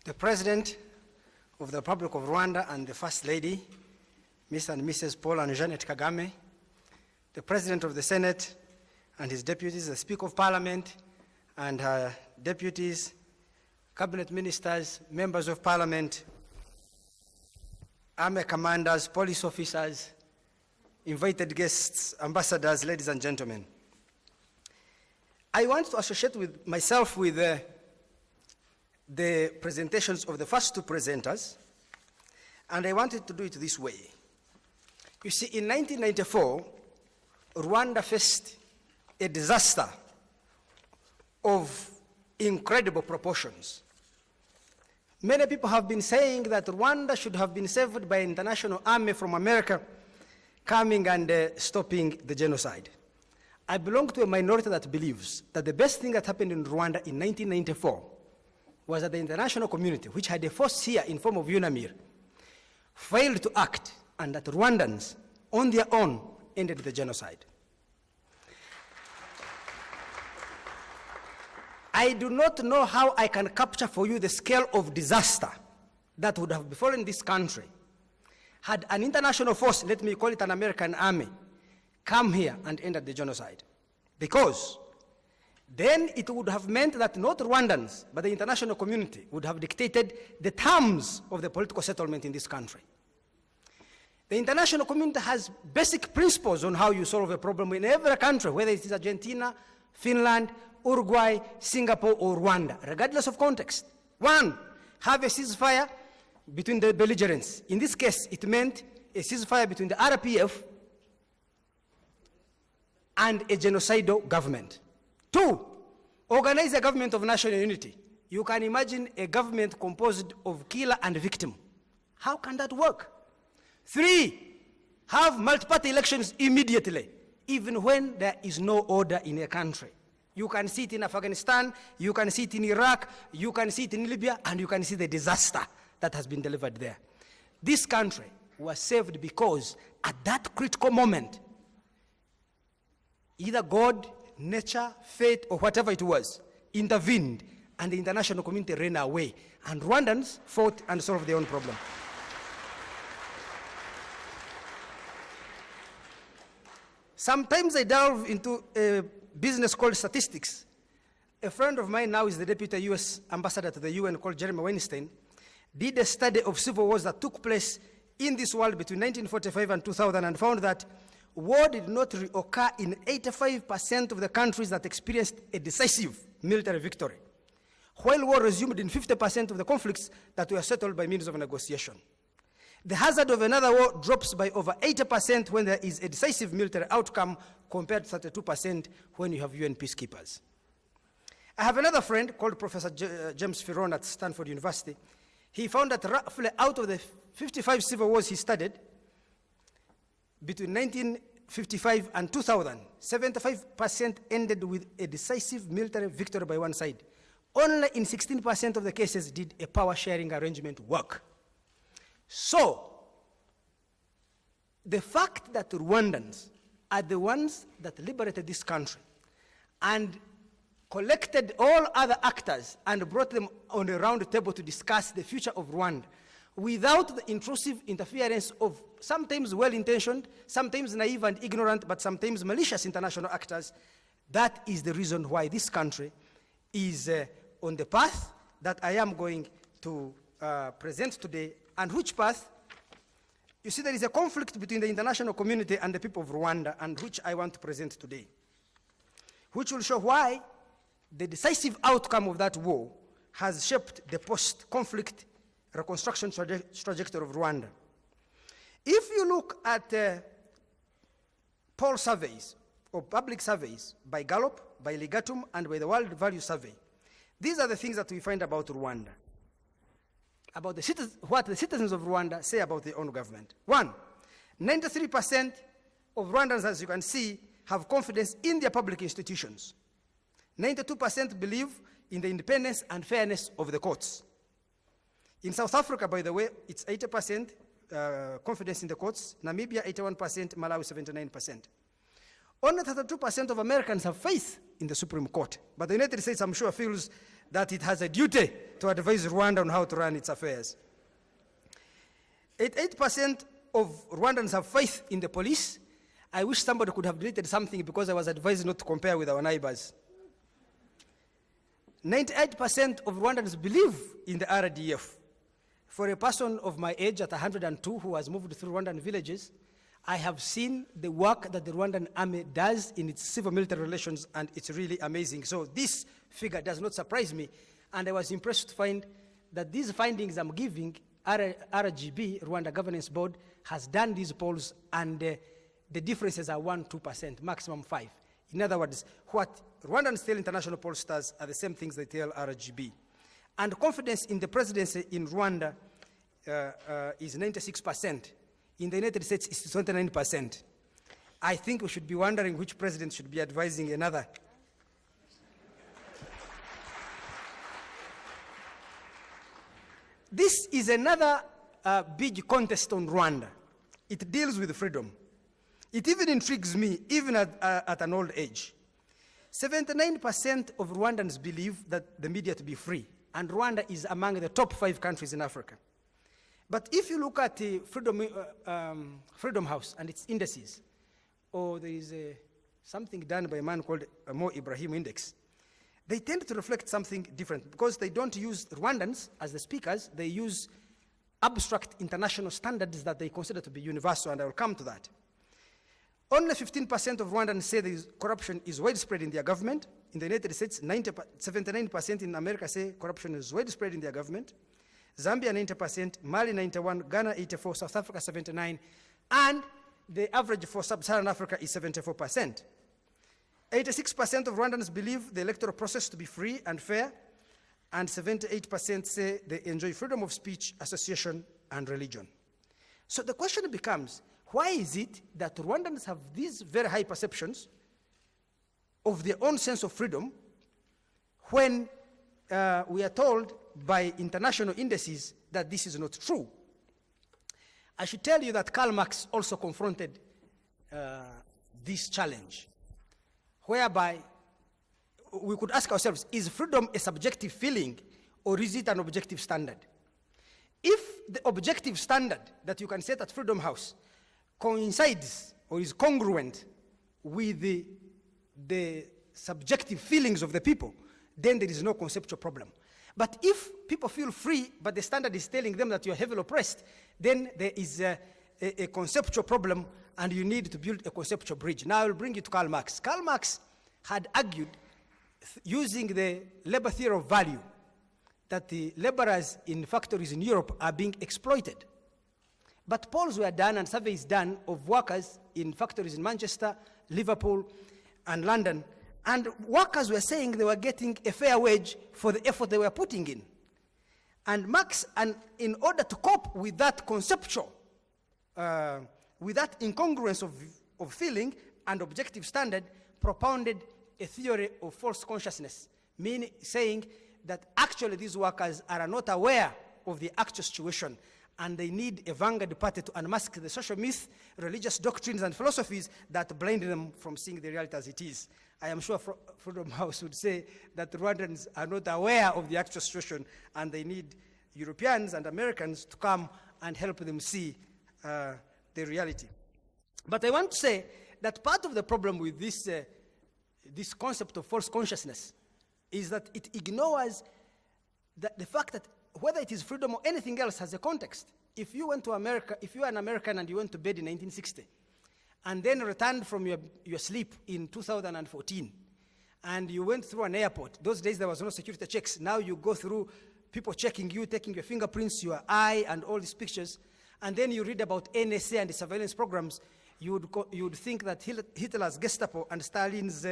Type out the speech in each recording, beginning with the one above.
the President of the Republic of Rwanda and the First Lady, Mr. and Mrs. Paul and Janet Kagame, the President of the Senate and his deputies, the Speaker of Parliament and her deputies, Cabinet Ministers, Members of Parliament, Army commanders, police officers, invited guests, ambassadors, ladies and gentlemen. I want to associate with myself with the presentations of the first two presenters, and I wanted to do it this way. You see, in 1994, Rwanda faced a disaster of incredible proportions. Many people have been saying that Rwanda should have been saved by an international army from America coming and stopping the genocide. I belong to a minority that believes that the best thing that happened in Rwanda in 1994 was that the international community, which had a force here in form of UNAMIR, failed to act, and that Rwandans, on their own, ended the genocide. I do not know how I can capture for you the scale of disaster that would have befallen this country had an international force, let me call it an American army, come here and ended the genocide. Because then it would have meant that not Rwandans, but the international community would have dictated the terms of the political settlement in this country. The international community has basic principles on how you solve a problem in every country, whether it is Argentina, Finland, Uruguay, Singapore, or Rwanda, regardless of context. One, have a ceasefire between the belligerents. In this case, it meant a ceasefire between the RPF and a genocidal government. Two, organize a government of national unity. You can imagine a government composed of killer and victim. How can that work? Three, have multi-party elections immediately, even when there is no order in a country. You can see it in Afghanistan, you can see it in Iraq, you can see it in Libya, and you can see the disaster that has been delivered there. This country was saved because at that critical moment, either God, nature, fate, or whatever it was, intervened, and the international community ran away, and Rwandans fought and solved their own problem. Sometimes I delve into a business called statistics. A friend of mine now is the deputy US ambassador to the UN called Jeremy Weinstein, did a study of civil wars that took place in this world between 1945 and 2000 and found that war did not reoccur in 85% of the countries that experienced a decisive military victory, while war resumed in 50% of the conflicts that were settled by means of negotiation. The hazard of another war drops by over 80% when there is a decisive military outcome compared to 32% when you have UN peacekeepers. I have another friend called Professor James Firon at Stanford University. He found that roughly out of the 55 civil wars he studied, between 1955 and 2000, 75% ended with a decisive military victory by one side. Only in 16% of the cases did a power-sharing arrangement work. So, the fact that Rwandans are the ones that liberated this country and collected all other actors and brought them on a round table to discuss the future of Rwanda without the intrusive interference of sometimes well-intentioned, sometimes naive and ignorant, but sometimes malicious international actors, that is the reason why this country is on the path that I am going to present today. And which path? You see, there is a conflict between the international community and the people of Rwanda, and which I want to present today, which will show why the decisive outcome of that war has shaped the post-conflict reconstruction trajectory of Rwanda. If you look at poll surveys or public surveys by Gallup, by Ligatum, and by the World Value Survey, these are the things that we find about Rwanda, about what the citizens of Rwanda say about their own government. One, 93% of Rwandans, as you can see, have confidence in their public institutions. 92% believe in the independence and fairness of the courts. In South Africa, by the way, it's 80% confidence in the courts. Namibia, 81%, Malawi, 79%. Only 32% of Americans have faith in the Supreme Court. But the United States, I'm sure, feels that it has a duty to advise Rwanda on how to run its affairs. 88% of Rwandans have faith in the police. I wish somebody could have deleted something because I was advised not to compare with our neighbors. 98% of Rwandans believe in the RDF. For a person of my age at 102 who has moved through Rwandan villages, I have seen the work that the Rwandan army does in its civil-military relations, and it's really amazing. So this figure does not surprise me, and I was impressed to find that these findings I'm giving, RGB, Rwanda Governance Board, has done these polls, and the differences are 1-2%, maximum 5%. In other words, what Rwandans tell international pollsters are the same things they tell RGB. And confidence in the presidency in Rwanda is 96%. In the United States, it's 29%. I think we should be wondering which president should be advising another. This is another big contest on Rwanda. It deals with freedom. It even intrigues me, even at an old age. 79% of Rwandans believe that the media to be free, and Rwanda is among the top 5 countries in Africa. But if you look at the Freedom House and its indices, or there is something done by a man called Mo Ibrahim Index, they tend to reflect something different because they don't use Rwandans as the speakers, they use abstract international standards that they consider to be universal, and I will come to that. Only 15% of Rwandans say corruption is widespread in their government. In the United States, 79% in America say corruption is widespread in their government. Zambia 90%, Mali 91%, Ghana 84%, South Africa 79%, and the average for sub-Saharan Africa is 74%. 86% of Rwandans believe the electoral process to be free and fair, and 78% say they enjoy freedom of speech, association, and religion. So the question becomes, why is it that Rwandans have these very high perceptions of their own sense of freedom when we are told by international indices that this is not true? I should tell you that Karl Marx also confronted this challenge, whereby we could ask ourselves, is freedom a subjective feeling or is it an objective standard? If the objective standard that you can set at Freedom House coincides or is congruent with the subjective feelings of the people, then there is no conceptual problem. But if people feel free, but the standard is telling them that you're heavily oppressed, then there is a conceptual problem, and you need to build a conceptual bridge. Now I will bring you to Karl Marx. Karl Marx had argued, using the labor theory of value, that the laborers in factories in Europe are being exploited. But polls were done and surveys done of workers in factories in Manchester, Liverpool, and London, and workers were saying they were getting a fair wage for the effort they were putting in. And Marx, and in order to cope with that conceptual, with that incongruence of feeling and objective standard, propounded a theory of false consciousness, meaning saying that actually these workers are not aware of the actual situation, and they need a vanguard party to unmask the social myths, religious doctrines, and philosophies that blind them from seeing the reality as it is. I am sure Freedom House would say that Rwandans are not aware of the actual situation, and they need Europeans and Americans to come and help them see the reality. But I want to say that part of the problem with this concept of false consciousness is that it ignores the fact that whether it is freedom or anything else has a context. If you went to America, if you are an American and you went to bed in 1960, and then returned from your sleep in 2014, and you went through an airport, those days there was no security checks, now you go through people checking you, taking your fingerprints, your eye, and all these pictures, and then you read about NSA and the surveillance programs, you would think that Hitler's Gestapo and Stalin's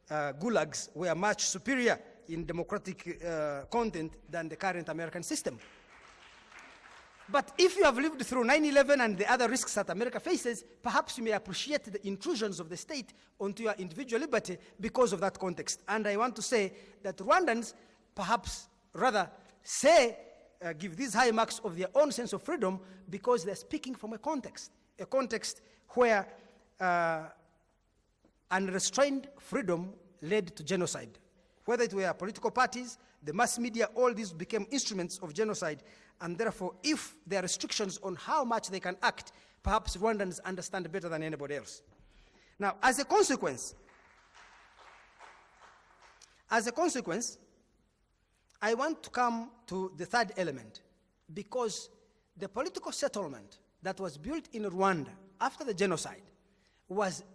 gulags were much superior in democratic content than the current American system. But if you have lived through 9/11 and the other risks that America faces, perhaps you may appreciate the intrusions of the state onto your individual liberty because of that context. And I want to say that Rwandans perhaps rather give these high marks of their own sense of freedom because they're speaking from a context where unrestrained freedom led to genocide, Whether it were political parties, the mass media, all these became instruments of genocide. And therefore, if there are restrictions on how much they can act, perhaps Rwandans understand better than anybody else. Now, as a consequence, I want to come to the third element, because the political settlement that was built in Rwanda after the genocide was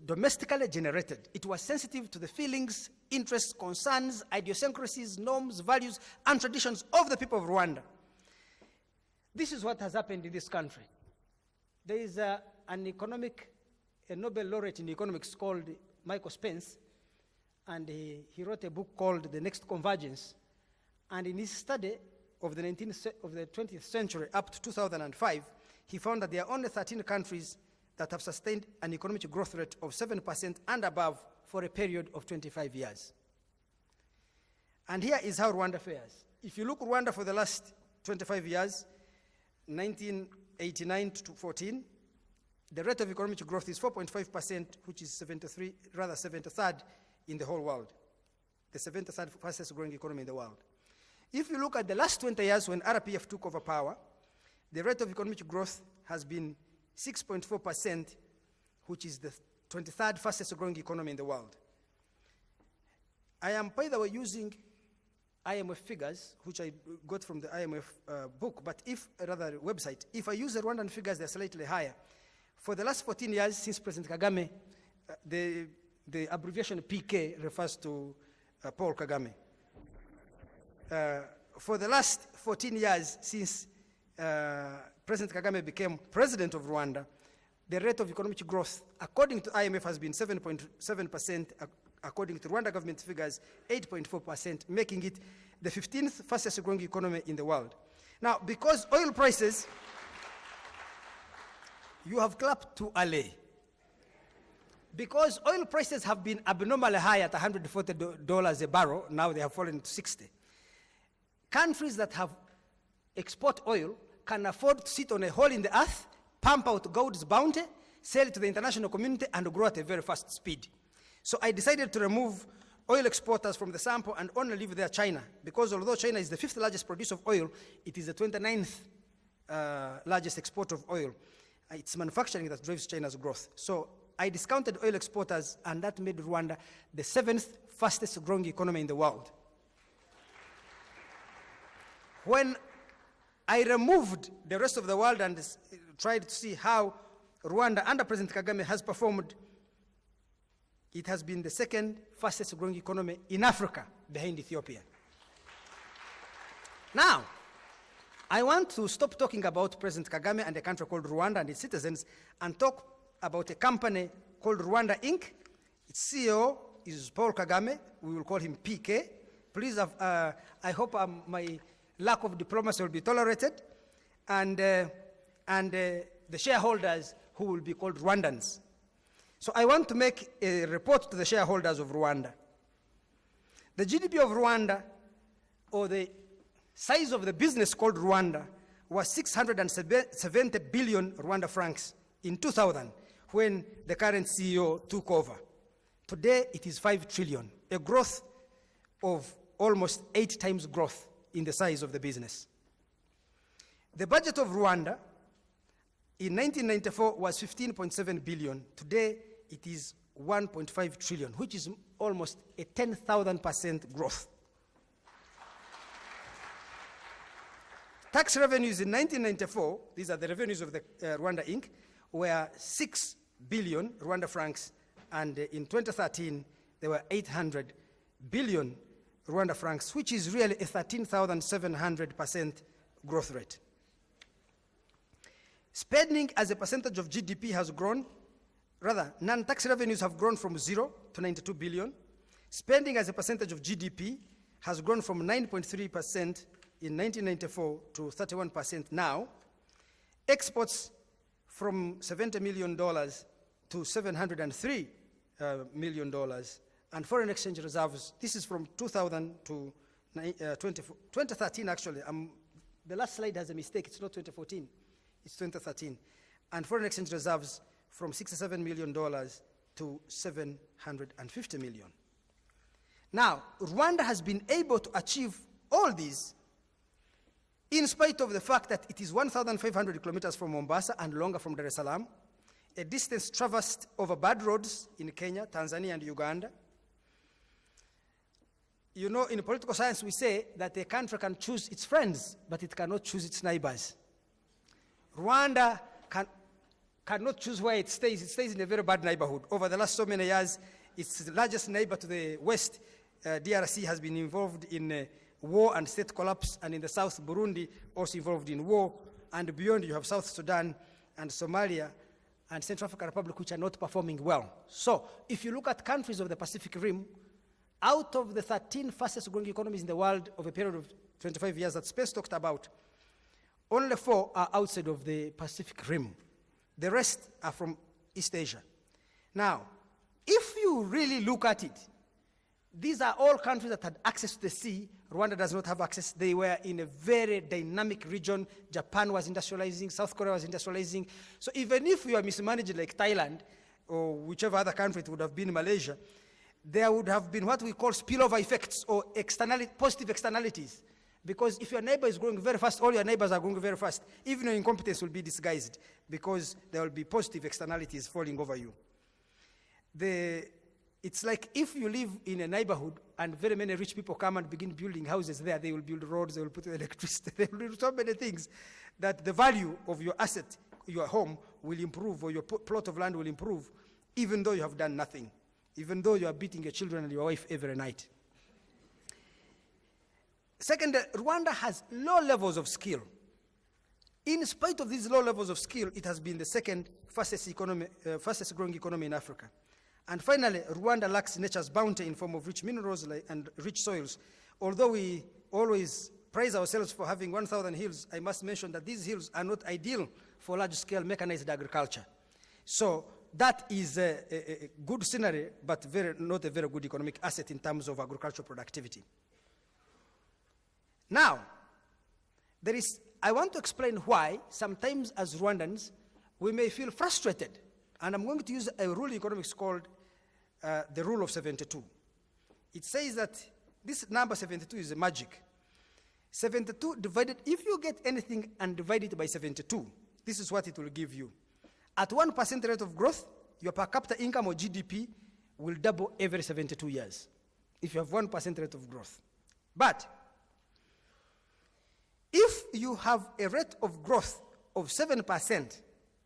domestically generated. It was sensitive to the feelings, interests, concerns, idiosyncrasies, norms, values, and traditions of the people of Rwanda. This is what has happened in this country. There is a Nobel laureate in economics called Michael Spence, and he wrote a book called The Next Convergence. And in his study of the 20th century up to 2005, he found that there are only 13 countries that have sustained an economic growth rate of 7% and above for a period of 25 years. And here is how Rwanda fares. If you look at Rwanda for the last 25 years, 1989 to 14, the rate of economic growth is 4.5%, which is 73rd in the whole world, the 73rd fastest growing economy in the world. If you look at the last 20 years when RPF took over power, the rate of economic growth has been 6.4%, which is the 23rd fastest growing economy in the world. I am, by the way, using IMF figures, which I got from the IMF book, but website, if I use the Rwandan figures, they're slightly higher. For the last 14 years since President Kagame, the abbreviation PK refers to Paul Kagame. For the last 14 years since President Kagame became president of Rwanda, the rate of economic growth, according to IMF, has been 7.7%, according to Rwanda government figures, 8.4%, making it the 15th fastest growing economy in the world. Now, because oil prices, you have clapped to allay. Because oil prices have been abnormally high at $140 a barrel, now they have fallen to 60. Countries that have export oil can afford to sit on a hole in the earth, pump out God's bounty, sell it to the international community, and grow at a very fast speed. So I decided to remove oil exporters from the sample and only leave there China, because although China is the 5th largest producer of oil, it is the 29th largest exporter of oil. It's manufacturing that drives China's growth. So I discounted oil exporters, and that made Rwanda the 7th fastest growing economy in the world. When I removed the rest of the world and tried to see how Rwanda under President Kagame has performed, it has been the 2nd fastest growing economy in Africa, behind Ethiopia. Now, I want to stop talking about President Kagame and a country called Rwanda and its citizens and talk about a company called Rwanda Inc. Its CEO is Paul Kagame. We will call him PK. Please, I hope my lack of diplomacy will be tolerated. And the shareholders who will be called Rwandans. So I want to make a report to the shareholders of Rwanda. The GDP of Rwanda, or the size of the business called Rwanda, was 670 billion Rwanda francs in 2000, when the current CEO took over. Today, it is 5 trillion, a growth of almost 8 times growth in the size of the business. The budget of Rwanda in 1994 was 15.7 billion. Today, it is 1.5 trillion, which is almost a 10,000% growth. Tax revenues in 1994, these are the revenues of the Rwanda Inc., were 6 billion Rwanda francs, and in 2013, they were 800 billion Rwanda francs, which is really a 13,700% growth rate. Spending as a percentage of GDP has grown, rather, non-tax revenues have grown from 0 to 92 billion. Spending as a percentage of GDP has grown from 9.3% in 1994 to 31% now. Exports from $70 million to $703 million. And foreign exchange reserves, this is from 2000 to 2013 actually. The last slide has a mistake, it's not 2014, it's 2013. And foreign exchange reserves from $67 million to $750 million. Now, Rwanda has been able to achieve all these in spite of the fact that it is 1,500 kilometers from Mombasa and longer from Dar es Salaam, a distance traversed over bad roads in Kenya, Tanzania, and Uganda. You know, in political science, we say that a country can choose its friends, but it cannot choose its neighbors. Rwanda cannot choose where it stays. It stays in a very bad neighborhood. Over the last so many years, its largest neighbor to the west, DRC, has been involved in war and state collapse, and in the south, Burundi, also involved in war. And beyond, you have South Sudan and Somalia and Central African Republic, which are not performing well. So, if you look at countries of the Pacific Rim, out of the 13 fastest growing economies in the world of a period of 25 years that Spence talked about, only 4 are outside of the Pacific Rim. The rest are from East Asia. Now, if you really look at it, these are all countries that had access to the sea. Rwanda does not have access. They were in a very dynamic region. Japan was industrializing, South Korea was industrializing. So even if you are mismanaged like Thailand, or whichever other country, it would have been Malaysia, there would have been what we call spillover effects or positive externalities. Because if your neighbor is growing very fast, all your neighbors are growing very fast. Even your incompetence will be disguised because there will be positive externalities falling over you. It's like if you live in a neighborhood and very many rich people come and begin building houses there, they will build roads, they will put electricity, they will do so many things that the value of your asset, your home, will improve, or your plot of land will improve, even though you have done nothing, even though you are beating your children and your wife every night. Second, Rwanda has low levels of skill. In spite of these low levels of skill, it has been the second fastest growing economy in Africa. And finally, Rwanda lacks nature's bounty in form of rich minerals and rich soils. Although we always praise ourselves for having 1,000 hills, I must mention that these hills are not ideal for large-scale mechanized agriculture. So that is a good scenery, but not a very good economic asset in terms of agricultural productivity. Now, I want to explain why sometimes as Rwandans, we may feel frustrated. And I'm going to use a rule in economics called the rule of 72. It says that this number 72 is a magic. 72 divided, if you get anything and divide it by 72, this is what it will give you. At 1% rate of growth, your per capita income or GDP will double every 72 years if you have 1% rate of growth. But if you have a rate of growth of 7%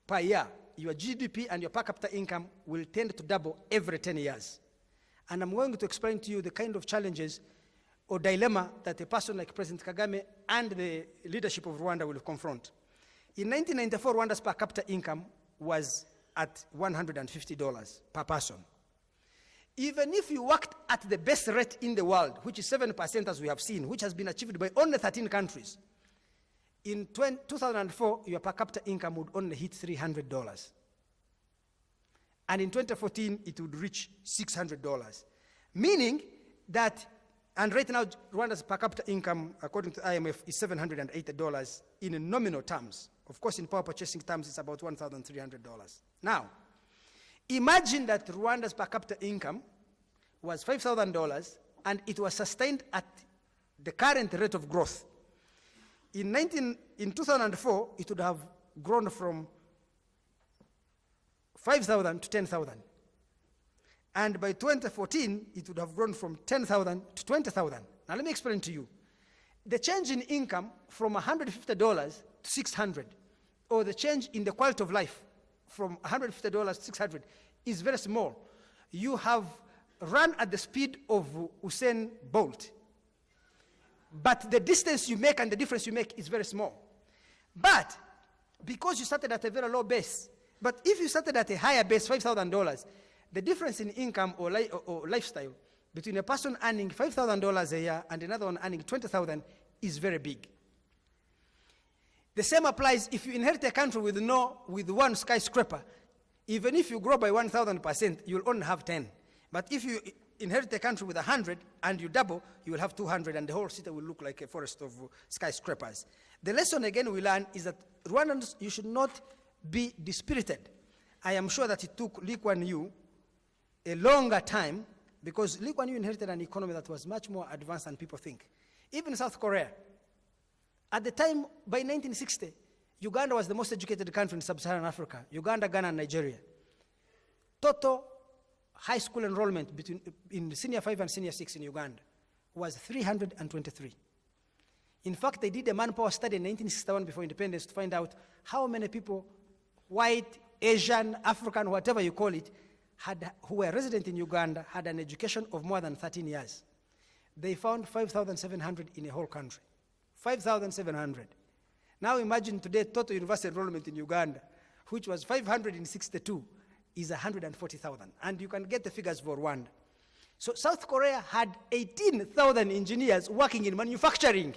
per year, your GDP and your per capita income will tend to double every 10 years. And I'm going to explain to you the kind of challenges or dilemma that a person like President Kagame and the leadership of Rwanda will confront. In 1994, Rwanda's per capita income was at $150 per person. Even if you worked at the best rate in the world, which is 7% as we have seen, which has been achieved by only 13 countries, in 2004, your per capita income would only hit $300. And in 2014, it would reach $600. Meaning that, and right now, Rwanda's per capita income, according to IMF, is $780 in nominal terms. Of course, in power purchasing terms, it's about $1,300. Now, imagine that Rwanda's per capita income was $5,000 and it was sustained at the current rate of growth. In 2004, it would have grown from 5,000 to 10,000. And by 2014, it would have grown from 10,000 to 20,000. Now let me explain to you. The change in income from $150 to $600, or the change in the quality of life from $150 to $600 is very small. You have run at the speed of Usain Bolt. But the distance you make and the difference you make is very small. But because you started at a very low base, but if you started at a higher base, $5,000, the difference in income or lifestyle between a person earning $5,000 a year and another one earning $20,000 is very big. The same applies if you inherit a country with one skyscraper. Even if you grow by 1,000%, you'll only have 10. But if you inherit a country with 100 and you double, you will have 200 and the whole city will look like a forest of skyscrapers. The lesson again we learn is that Rwandans, you should not be dispirited. I am sure that it took Lee Kuan Yew a longer time because Lee Kuan Yew inherited an economy that was much more advanced than people think. Even South Korea, at the time, by 1960, Uganda was the most educated country in sub-Saharan Africa. Uganda, Ghana, and Nigeria. Total high school enrollment in senior 5 and senior 6 in Uganda was 323. In fact, they did a manpower study in 1961 before independence to find out how many people, white, Asian, African, whatever you call it, who were resident in Uganda had an education of more than 13 years. They found 5,700 in a whole country. 5,700. Now imagine today total university enrollment in Uganda, which was 562, is 140,000. And you can get the figures for Rwanda. So South Korea had 18,000 engineers working in manufacturing.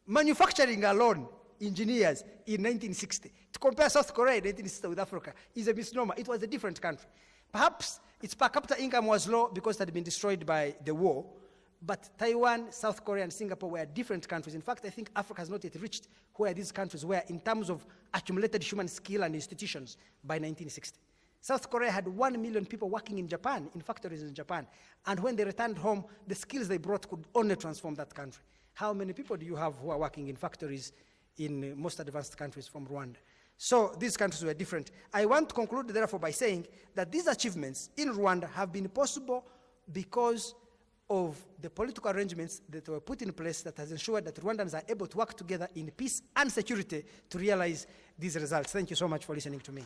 Manufacturing alone, engineers in 1960. To compare South Korea in 1960 with Africa is a misnomer. It was a different country. Perhaps its per capita income was low because it had been destroyed by the war. But Taiwan, South Korea, and Singapore were different countries. In fact, I think Africa has not yet reached where these countries were in terms of accumulated human skill and institutions by 1960. South Korea had 1 million people working in Japan, in factories in Japan. And when they returned home, the skills they brought could only transform that country. How many people do you have who are working in factories in most advanced countries from Rwanda? So these countries were different. I want to conclude, therefore, by saying that these achievements in Rwanda have been possible because of the political arrangements that were put in place that has ensured that Rwandans are able to work together in peace and security to realize these results. Thank you so much for listening to me.